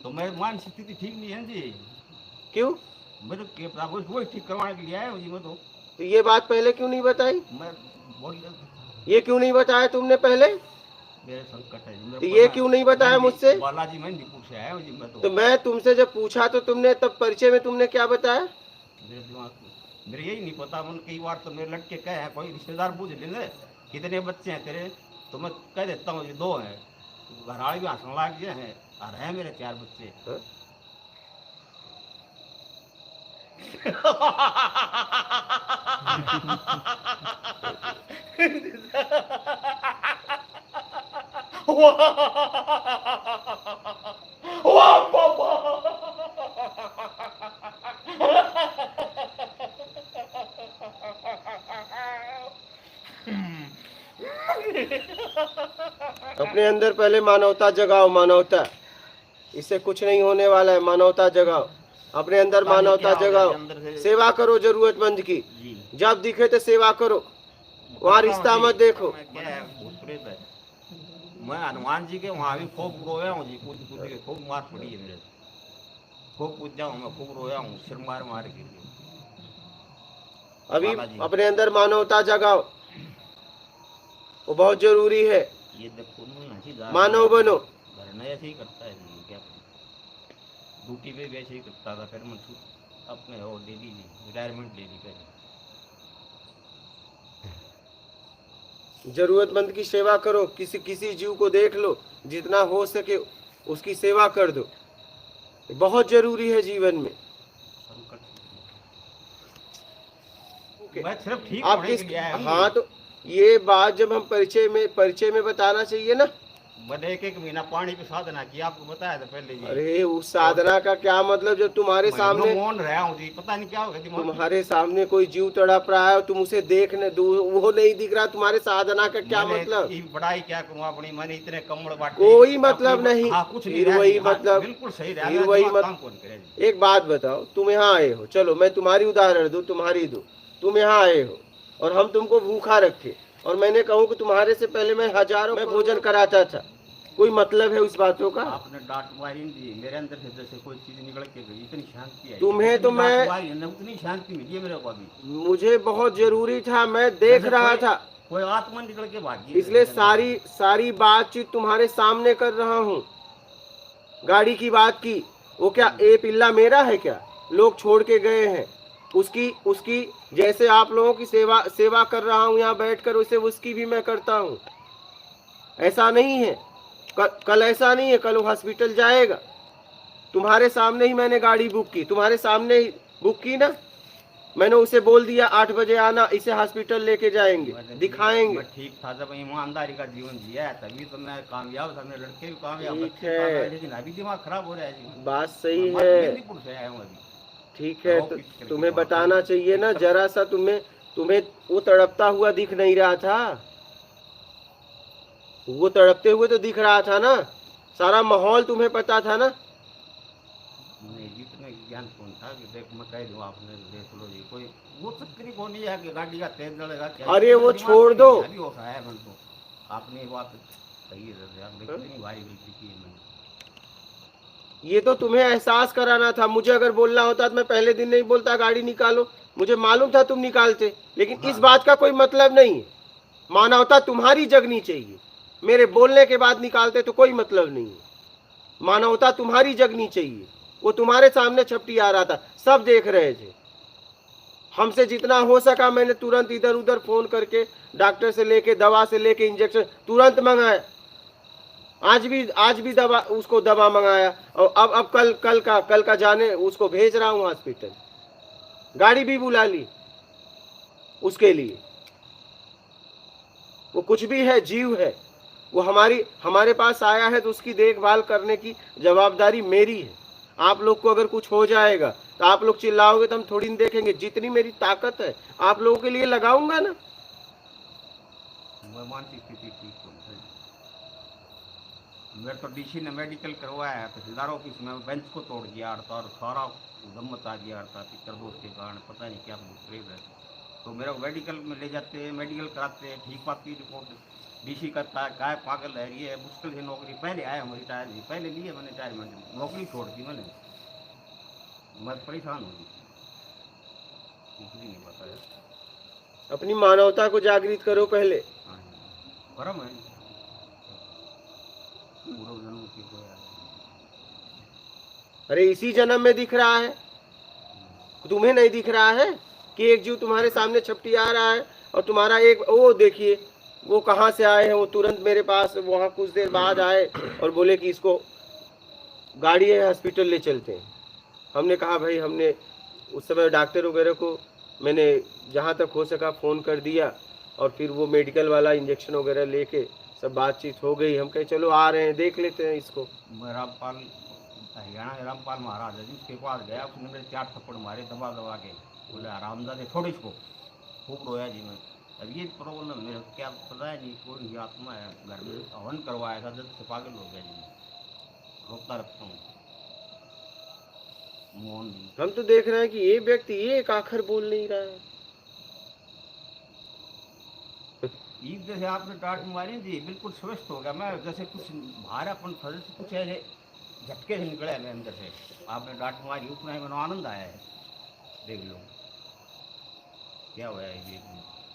तो मैं मानसिक स्थिति ठीक नहीं है जी। क्यों? मैं तो वही ठीक करवाने के लिए आया हूँ जी। मैं तो ये बात पहले क्यों नहीं बताई? मैं बोल ये क्यों नहीं बताया तुमने पहले? मेरे संकट है जी। तो ये क्यों नहीं बताया मुझसे? बालाजी मेहंदीपुर से आया हूँ जी। मैं तो मैं तुमसे जब पूछा तो तुमने तब परिचय में तुमने क्या बताया? मेरे दिमाग में मेरे यही नहीं पता। मन कई बार तो मेरे लड़के कहे हैं, कोई रिश्तेदार पूछ लेंगे कितने बच्चे हैं तेरे, तो मैं कह देता हूँ जी 2 हैं। घर वाले भी हंसने लग गए हैं और हैं मेरे 4 बच्चे। हाँ? अपने अंदर पहले मानवता जगाओ, मानवता। इससे कुछ नहीं होने वाला है। मानवता जगाओ, अपने अंदर मानवता जगाओ। सेवा करो जरूरतमंद की, जब दिखे तो सेवा करो, वहाँ रिश्ता मत देखो। मैं हनुमान जी के वहाँ भी खूब रोया हूँ जी। कूद कूद के खूब मार पड़ी है मेरे से। खूब कूद जाऊँ मैं, खूब रोया हूँ, सिर मार मार के। अभी अपने अंदर मानवता जगाओ, वो बहुत जरूरी है। ये देखो मानव बनो। घर में ऐसे ही करता है जी, क्या ड्यूटी पे भी ऐसे ही करता था। फिर मैं अपने वो ले ली, रिटायरमेंट ले ली। फिर जरूरतमंद की सेवा करो, किसी किसी जीव को देख लो, जितना हो सके उसकी सेवा कर दो, बहुत जरूरी है जीवन में। मैं सिर्फ ठीक आप होने किस के लिए आया हूँ। हाँ, तो ये बात जब हम परिचय में बताना चाहिए ना। मैंने 1 महीना पानी पे साधना किया, आपको बताया था पहले जी। अरे उस साधना का क्या मतलब जब तुम्हारे सामने मौन रहा हूँ जी, पता नहीं क्या होगा दिमाग। तुम्हारे सामने कोई जीव तड़प रहा है, तुम उसे देखने दो, वो नहीं दिख रहा, तुम्हारे साधना का क्या मतलब? बड़ाई क्या करूँ अपनी, मैंने इतने कमल बांटे, कोई मतलब नहीं। हाँ, कुछ नहीं फिर वही हाँ, मतलब, बिल्कुल सही रहा। फिर वही काम कौन करे जी? एक बात बताओ, तुम यहाँ आए हो, चलो मैं तुम्हारी उदाहरण दूं, तुम्हारी दूं। तुम यहाँ आए हो और हम तुमको भूखा रखे, और मैंने कहूँ कि तुम्हारे से पहले मैं हजारों में भोजन कराता था, कोई मतलब है उस बातों का? आपने डांट मारी दी मेरे अंदर से, जैसे कोई चीज निकल के गई। इतनी शांति है तुम्हें तो मैं उतनी शांति मिली है मेरे को अभी। मुझे बहुत जरूरी था, मैं देख रहा था, कोई आत्मा निकल के भागी, इसलिए सारी बातचीत तुम्हारे सामने कर रहा हूँ। गाड़ी की बात की, वो क्या ए पिल्ला मेरा है क्या? लोग छोड़ के गए हैं, उसकी उसकी जैसे आप लोगों की सेवा कर रहा हूँ यहाँ बैठकर, उसे उसकी भी मैं करता हूँ। ऐसा नहीं है, कल ऐसा नहीं है, कल वो हॉस्पिटल जाएगा। तुम्हारे सामने ही मैंने गाड़ी बुक की, तुम्हारे सामने ही बुक की ना। मैंने उसे बोल दिया 8 बजे आना, इसे हॉस्पिटल लेके जाएंगे, दिखाएंगे। ठीक था, जब ईमानदारी का जीवन जिया तभी तो मैं कामयाब था, मेरे लड़के भी कामयाब, ठीक है, लेकिन अभी दिमाग खराब हो रहा है जी। बात सही है, ठीक है। तो तुम्हें बताना चाहिए ना, जरा सा तुम्हें वो तड़पता हुआ दिख नहीं रहा था? वो तड़पते हुए तो दिख रहा था ना, सारा माहौल तुम्हें पता था ना। जितने ज्ञान कौन था कि देख मैं कह दूं, आपने देख लो जी, कोई वो चक्करी कौन नहीं है कि गाड़ी का तेज जलेगा क्या। अरे वो छोड़ दो, अभी होता है मन तो। आपने बात सही है, कितनी भारी गलती की है मैंने। ये तो तुम्हें एहसास कराना था। मुझे अगर बोलना होता तो मैं पहले दिन नहीं बोलता गाड़ी निकालो, मुझे मालूम था तुम निकालते, लेकिन इस बात का कोई मतलब नहीं है। मानवता तुम्हारी जगनी चाहिए, मेरे बोलने के बाद निकालते तो कोई मतलब नहीं है। मानवता तुम्हारी जगनी चाहिए। वो तुम्हारे सामने छपटी आ रहा था, सब देख रहे थे। हमसे जितना हो सका मैंने तुरंत इधर उधर फोन करके डॉक्टर से लेके, दवा से लेके, इंजेक्शन तुरंत मंगाया। आज भी दवा, उसको दवा मंगाया, और अब कल का जाने उसको भेज रहा हूँ हॉस्पिटल। गाड़ी भी बुला ली उसके लिए। वो कुछ भी है, जीव है, वो हमारे पास आया है तो उसकी देखभाल करने की जवाबदारी मेरी है। आप लोग को अगर कुछ हो जाएगा तो आप लोग चिल्लाओगे तो हम थोड़ी देखेंगे। जितनी मेरी ताकत है आप लोगों के लिए लगाऊंगा ना। मानसिक स्थिति ठीक हो, मेरे तो डीसी ने मेडिकल करवाया है, तहसीलदार ऑफिस में बेंच को तोड़ दिया था और सारा दम मचा दिया था पिक्चर दोस्त के कारण। पता नहीं क्या करीब है। तो मेरा मेडिकल में ले जाते हैं, मेडिकल कराते हैं, ठीक बात की रिपोर्ट डीसी करता है, काय पागल है ये, मुश्किल से नौकरी पहले आया हूँ रिटायर जी, पहले लिए मैंने रिटायरमेंट, नौकरी छोड़ दी मैंने, मैं परेशान हो गई, इसलिए नहीं बताया। अपनी मानवता को जागृत करो पहले। हाँ जी, परम है पूर्व जन्म की कोई है। अरे इसी जन्म में दिख रहा है, तुम्हें नहीं दिख रहा है कि एक जीव तुम्हारे सामने छपटी आ रहा है और तुम्हारा एक, वो देखिए वो कहाँ से आए हैं, वो तुरंत मेरे पास वहाँ कुछ देर बाद आए और बोले कि इसको गाड़ी है हॉस्पिटल ले चलते हैं। हमने कहा भाई, हमने उस समय डॉक्टर वगैरह को मैंने जहाँ तक हो सका फ़ोन कर दिया और फिर वो मेडिकल वाला इंजेक्शन वगैरह लेके सब बातचीत हो गई। हम कहे चलो आ रहे हैं, देख लेते हैं इसको। मैं रामपाल, हरियाणा के रामपाल महाराज है जी, उसके पास गया, उसने मेरे 4 थप्पड़ मारे दबा दबा के, बोले आरामदादे छोड़ इसको, खूब रोया जी मैं। अब ये प्रॉब्लम मेरे को क्या पता है जी, कोई भी आत्मा है घर में, हवन करवाया था, जल्द से पागल हो गया जी मैं, रोकता रखता हूँ मोहन जी। हम तो देख रहे हैं कि ये व्यक्ति एक आखर बोल नहीं रहा है। ईद जैसे आपने डांट मारी जी, बिल्कुल स्वस्थ हो गया मैं, जैसे कुछ भारापन था, जैसे कुछ ऐसे झटके से निकले मेरे अंदर से, आपने डांट मारी उतना ही मैंने आनंद आया है, देख लो क्या हुआ है ये,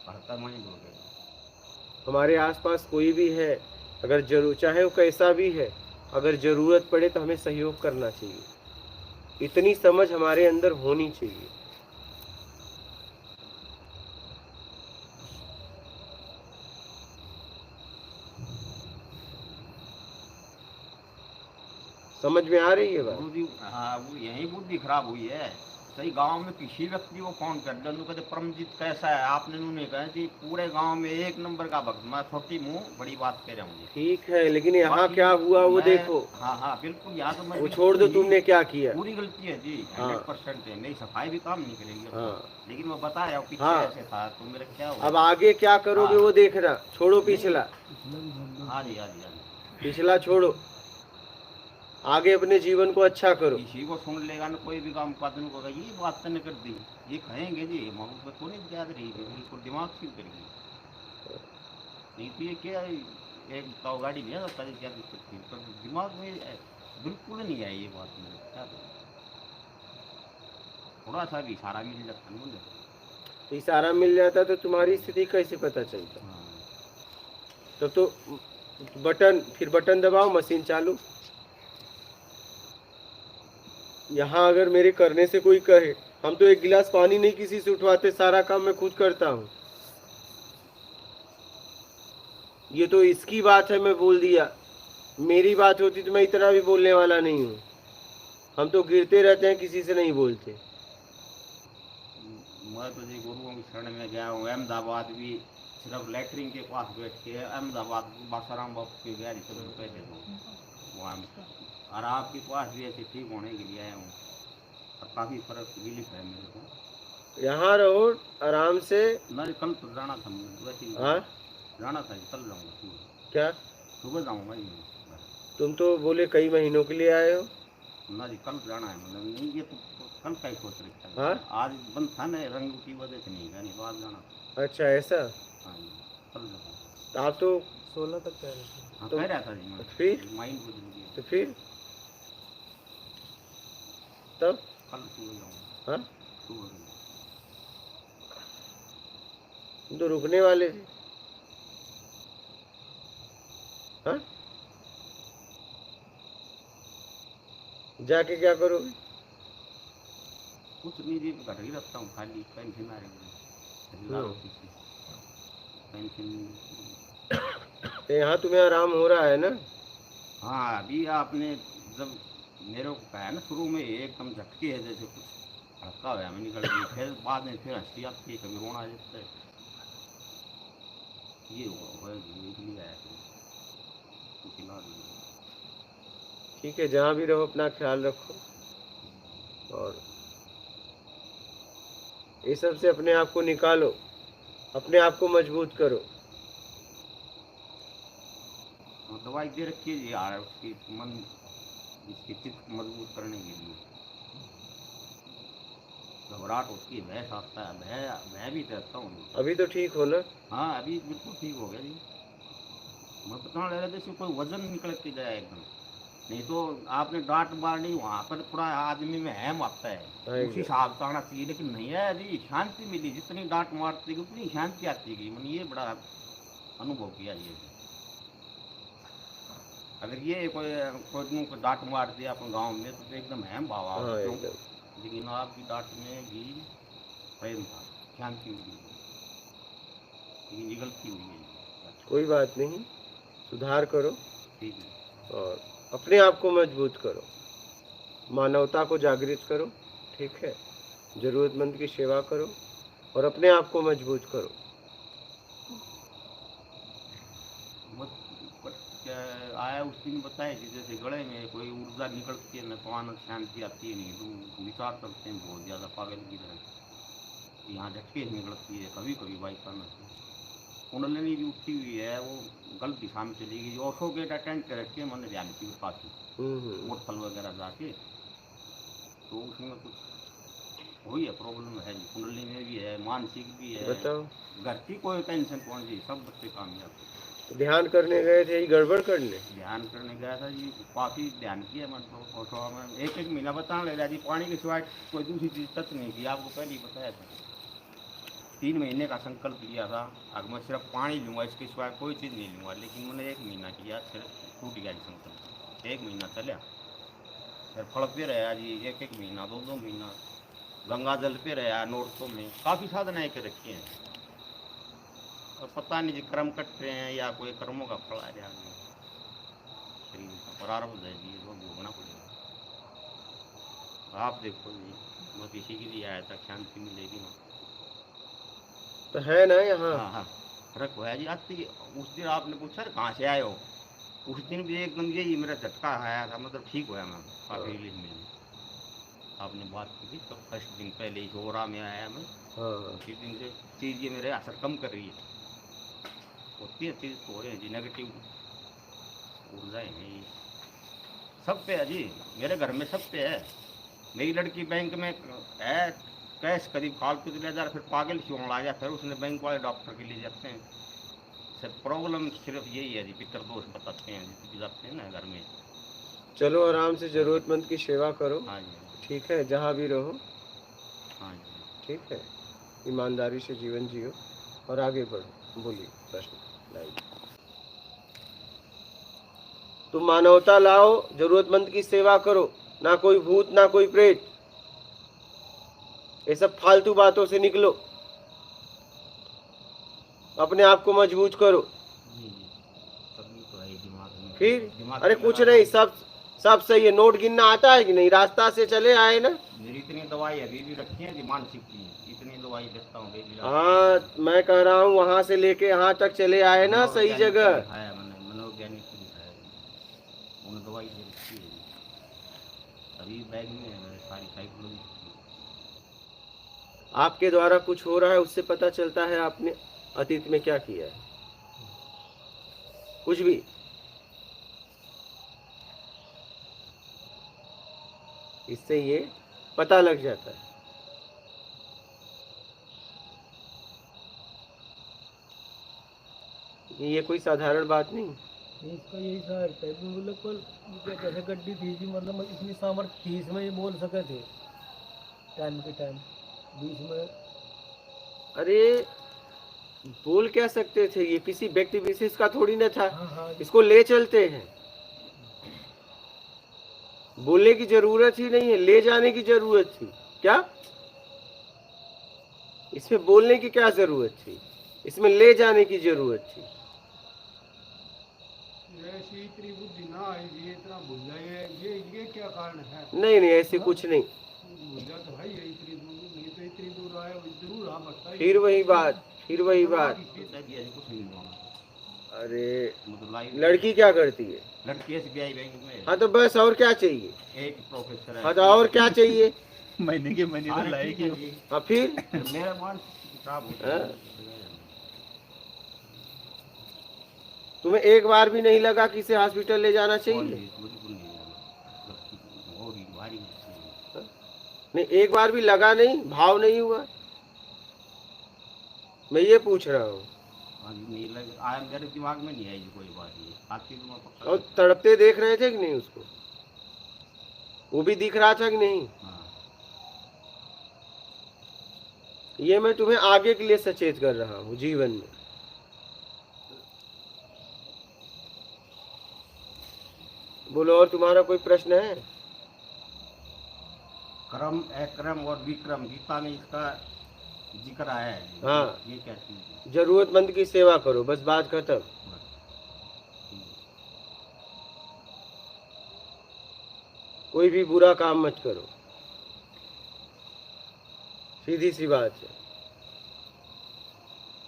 भड़का माइंड हो गया। हमारे आसपास कोई भी है, अगर जरूर, चाहे वो कैसा भी है, अगर जरूरत पड़े तो हमें सहयोग करना चाहिए, इतनी समझ हमारे अंदर होनी चाहिए। समझ में आ रही है बात? गुरु जी, हाँ वो यही बुद्धि खराब हुई है। सही गांव में किसी व्यक्ति को फोन कर दो, कहते परमजीत कैसा है, आपने उन्होंने कहा कि पूरे गांव में एक नंबर का भक्त, मैं छोटी मुंह बड़ी बात कह रहा हूँ। ठीक है, लेकिन यहाँ बाकी क्या हुआ वो मैं- देखो। हाँ हाँ बिल्कुल, यहाँ तो मैं वो छोड़ दो, तुमने क्या किया। पूरी गलती है जी, हाँ। 100% है, मेरी सफाई भी काम नहीं करेगी अब तो। हाँ। लेकिन मैं बताया पीछे हाँ। ऐसे था तो मेरा क्या हुआ। अब आगे क्या करोगे हाँ। वो देखना, छोड़ो पिछला, हाँ जी हाँ जी हाँ जी। पिछला छोड़ो, आगे अपने जीवन को अच्छा करो। किसी को सुन लेगा ना कोई भी काम का, को ये बात तने कर दी, ये कहेंगे जी मऊ पे तो नहीं याद रही, बिल्कुल दिमाग सील करेगी। नहीं तो ये क्या है, एक तो गाड़ी लिया था क्या दिक्कत थी, पर दिमाग में बिल्कुल नहीं आई ये बात में, क्या करूं? थोड़ा सा भी इशारा मिल जाता है मुझे। इशारा मिल जाता तो तुम्हारी स्थिति कैसे पता चलता? हाँ। तो बटन, फिर बटन दबाओ, मशीन चालू। यहाँ अगर मेरे करने से कोई कहे, हम तो एक गिलास पानी नहीं किसी से उठवाते, सारा काम मैं खुद करता हूँ। ये तो इसकी बात है, मैं बोल दिया, मेरी बात होती तो मैं इतना भी बोलने वाला नहीं हूँ। हम तो गिरते रहते हैं, किसी से नहीं बोलते। मैं तो जी गुरुओं की शरण में गया हूँ, अहमदाबाद भी सिर्फ लेटरिन के पास बैठ के, अहमदाबाद बासाराम बापू की गाड़ी से रुपये दे दो वहाँ, और आपके पास भी ऐसे ठीक होने के लिए आया हूँ, और काफ़ी फर्क रिलीफ है मेरे को। यहाँ रहो आराम से। मैं कल तो जाना था मुझे, वैसे ही हाँ, जाना था, कल जाऊँगा सुबह। क्या सुबह जाऊँगा जी। तुम तो बोले कई महीनों के लिए आए हो। ना जी कल जाना है, मतलब नहीं ये तो कल का ही सोच रखा है। हाँ? आज बंद था ना, रंग की वजह से नहीं गया, नहीं तो आज जाना था। अच्छा ऐसा, हाँ जी कल जाना। तो आप तो 16 तक कह रहे थे। हाँ तो कह रहा था जी मैं, फिर माइंड बदल गया। तो फिर तब कल सुबह जाऊँगा। हाँ, सुबह जाऊँगा। तुम तो रुकने वाले थे। हाँ, जाके क्या करोगे? कुछ नहीं जी, घर ही रखता हूँ खाली, पेंशन आ रही है, पेंशन। तो यहाँ तुम्हें आराम हो रहा है ना? हाँ अभी आपने जब मेरे को कहा ना शुरू में, एकदम झटके है जैसे कुछ हड़का हुआ मैं निकल गई, फिर बाद में फिर हंसी आती है, कभी रोना आ जाता है, ये हुआ इसलिए आया था, कुछ इलाज नहीं। ठीक है, जहाँ भी रहो अपना ख्याल रखो और ये सब से अपने आप को निकालो, अपने आप को मजबूत करो। दवाई दे रखी है जी यार, उसकी मन, इसकी चित्त मजबूत करने के लिए। घबराहट होती है, भय आता है, मैं भी रहता हूँ। अभी तो ठीक हो ना? हाँ अभी बिल्कुल ठीक हो गया जी। मैं बता रहा जैसे कोई वजन निकल के जाए एकदम। नहीं तो आपने डांट मारनी वहाँ पर थोड़ा आदमी में हैम आता है, उस हिसाब से आना चाहिए, लेकिन नहीं है जी। शांति मिली, जितनी डांट मारती गई उतनी शांति आती गई। मैंने ये बड़ा अनुभव किया ये। अगर ये कोई को डांट मार दिया अपन गांव में तो एकदम हैम भाव आ हाँ, क्यों? एकदम। लेकिन आपकी डांट में भी प्रेम था, शांति मिली, लेकिन ये गलती हुई है। कोई बात नहीं, सुधार करो ठीक है। और अपने आप को मजबूत करो, मानवता को जागृत करो, ठीक है, जरूरतमंद की सेवा करो और अपने आप को मजबूत करो। क्या आया उस दिन बताया कि जैसे गले में कोई ऊर्जा निकलती है ना तो आनंद शांति आती है, नहीं तो विचार करते हैं बहुत ज़्यादा पागल की तरह। यहाँ झटके निकलती है कभी कभी बाई चांस। कुंडलिनी भी उठी हुई है, वो गलत दिशा में चली गई। ओशो गेट अटेंड कर रखे मैंने ध्यान की काफ़ी मोटफल वगैरह जाके, तो उसमें कुछ वही है, प्रॉब्लम है जी। कुंडली में भी है, मानसिक भी है। बताओ, घर की कोई टेंशन कौन जी, सब बच्चे कामयाब। ध्यान करने गए थे, गड़बड़ करने? ध्यान करने गया था जी, काफ़ी ध्यान किया। मतलब ओशो में एक महीना बताने लगा जी, पानी के सिवाय कोई दूसरी चीज़ टच नहीं की। आपको पहले ही बताया था, 3 महीने का संकल्प लिया था, अब मैं सिर्फ पानी लूँगा, इसके सिवाय कोई चीज़ नहीं लूँगा। लेकिन मैंने 1 महीना किया, फिर टूट गया जी संकल्प। 1 महीना चला, फिर फल पे रहा जी 1 महीना, 2 महीना। गंगा जल पे रहा, नोटों में काफ़ी साधनाएँ कर रखी हैं, और पता नहीं जी कर्म कट रहे हैं या कोई कर्मों का फल आ रहा है। शरीर का प्रारब्ध है जी, वो भोगना पड़ेगा। आप देखो जी, मैं किसी के लिए आया था, शांति मिलेगी ना तो है ना यहाँ। हाँ हाँ, फर्क हुआ जी। आती उस दिन आपने पूछा कहाँ से आए हो, उस दिन भी एकदम यही मेरा झटका आया था, मतलब ठीक हुआ मैं, काफ़ी रिलीफ मिली। आपने बात की थी तो फर्स्ट दिन पहले ही जोरा में आया मैं, उसी दिन से चीज़ ये मेरे असर कम कर रही है। होती है चीज़ तो हो रही है जी, नेगेटिव ऊर्जाएँ हैं ये सब पे है जी। मेरे घर में सब पे है। मेरी लड़की बैंक में है, कैश करीब फालतू ले जा रहा, फिर पागल क्यों आ गया, फिर उसने बैंक वाले डॉक्टर के लिए जाते हैं। सब प्रॉब्लम सिर्फ यही है जी, पितर दोष बताते हैं जी, जाते हैं ना घर में। चलो आराम से जरूरतमंद की सेवा करो। हाँ जी, ठीक है, जहाँ भी रहो। हाँ जी, ठीक है, ईमानदारी से जीवन जियो और आगे बढ़ो। बोलिए प्रश्न लाइए। तुम मानवता लाओ, जरूरतमंद की सेवा करो, ना कोई भूत ना कोई प्रेत, ये सब फालतू बातों से निकलो, अपने आप को मजबूत करो। जी जी, तभी तो है दिमाग में। फिर दिमाग अरे में कुछ लगा नहीं, था। सब सही है। नोट गिनना आता है कि नहीं? रास्ता से चले आए ना। मेरी इतनी दवाई अभी भी रखी है जी, मानसिक की इतनी दवाई देता हूँ डेली। हाँ, मैं कह रहा हूँ वहां से लेके यहाँ तक चले आए ना, सही जगह। दिखाया मैंने, मनोवैज्ञानिक को दिखाया, उन्होंने दवाई दे रखी है जी। अभी बैग में है मेरे सारी साइकोलॉजी। आपके द्वारा कुछ हो रहा है, उससे पता चलता है आपने अतीत में क्या किया है, कुछ भी। इससे ये पता लग जाता है। ये कोई साधारण बात नहीं। इसका यही सर है बिल्कुल। क्या कैसे गड्डी थी जी, मतलब इतनी सामर्थ्य थी इसमें, ये बोल सके थे टाइम के टाइम बीच में। अरे बोल क्या सकते थे, ये किसी व्यक्ति विशेष का थोड़ी ना था। हाँ हाँ जी। इसको ले चलते हैं, बोलने की जरूरत ही नहीं है, ले जाने की जरूरत थी। क्या इसमें बोलने की क्या जरूरत थी, इसमें ले जाने की जरूरत थी। ऐसी इतनी बुद्धि ना आई जी, इतना भूल जाए, ये क्या कारण है? नहीं नहीं, ऐसे कुछ नहीं। भूल जा तो भाई है, इतनी दूर नहीं तो इतनी दूर आए जरूर। हाँ बताइए। फिर वही बात, फिर वही बात। कुछ नहीं होगा। अरे मतलब लाइफ लड़की क्या करती है? लड़की एसबीआई बैंक में हाँ तो बस, और क्या चाहिए? एक प्रोफेसर है। हाँ तो और क्या चाहिए? महीने के महीने तो अरे लाएगी ठीक है वो। जी। हाँ फिर मेरा मान खराब होता हाँ? है। तुम्हें एक बार भी नहीं लगा कि इसे हॉस्पिटल ले जाना चाहिए? बिल्कुल नहीं लगा। होगी भारी मुश्किल। नहीं, एक बार भी लगा नहीं, भाव नहीं हुआ? मैं ये पूछ रहा हूँ। अभी नहीं लग आया, मेरे दिमाग में नहीं आई जी कोई बात ये आती तो मैं पक्का। और तड़पते देख रहे थे कि नहीं उसको? वो भी दिख रहा था कि नहीं? हाँ ये मैं तुम्हें आगे के लिए सचेत कर रहा हूँ जीवन में। बोलो, और तुम्हारा कोई प्रश्न है? कर्म अक्रम और विक्रम गीता में इसका जिक्र आया है। हाँ। ये क्या चीज है? जरूरतमंद की सेवा करो, बस बात खत्म। कोई भी बुरा काम मत करो, सीधी सी बात है।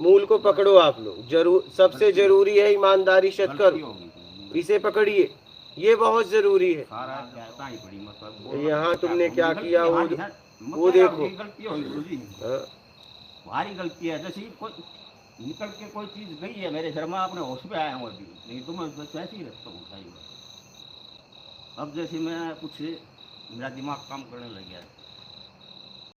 मूल को पकड़ो आप लोग, जरूर सबसे जरूरी है ईमानदारी गलती शतकर, होगी इसे पकड़िए, ये बहुत जरूरी है। सारा क्या ही पड़ी मतलब यहाँ तुमने क्या गलती किया, हमारी वो है, मतलब वो देखो। आपकी गलती होगी गुरु जी, हाँ, भारी गलती है। जैसे कोई निकल के कोई चीज गई है मेरे घर में, अपने होश पे आया हूँ अभी, नहीं तो मैं बस वैसे ही रखता हूँ सारी बात। अब जैसे मैं कुछ मेरा दिमाग काम करने लग गया है,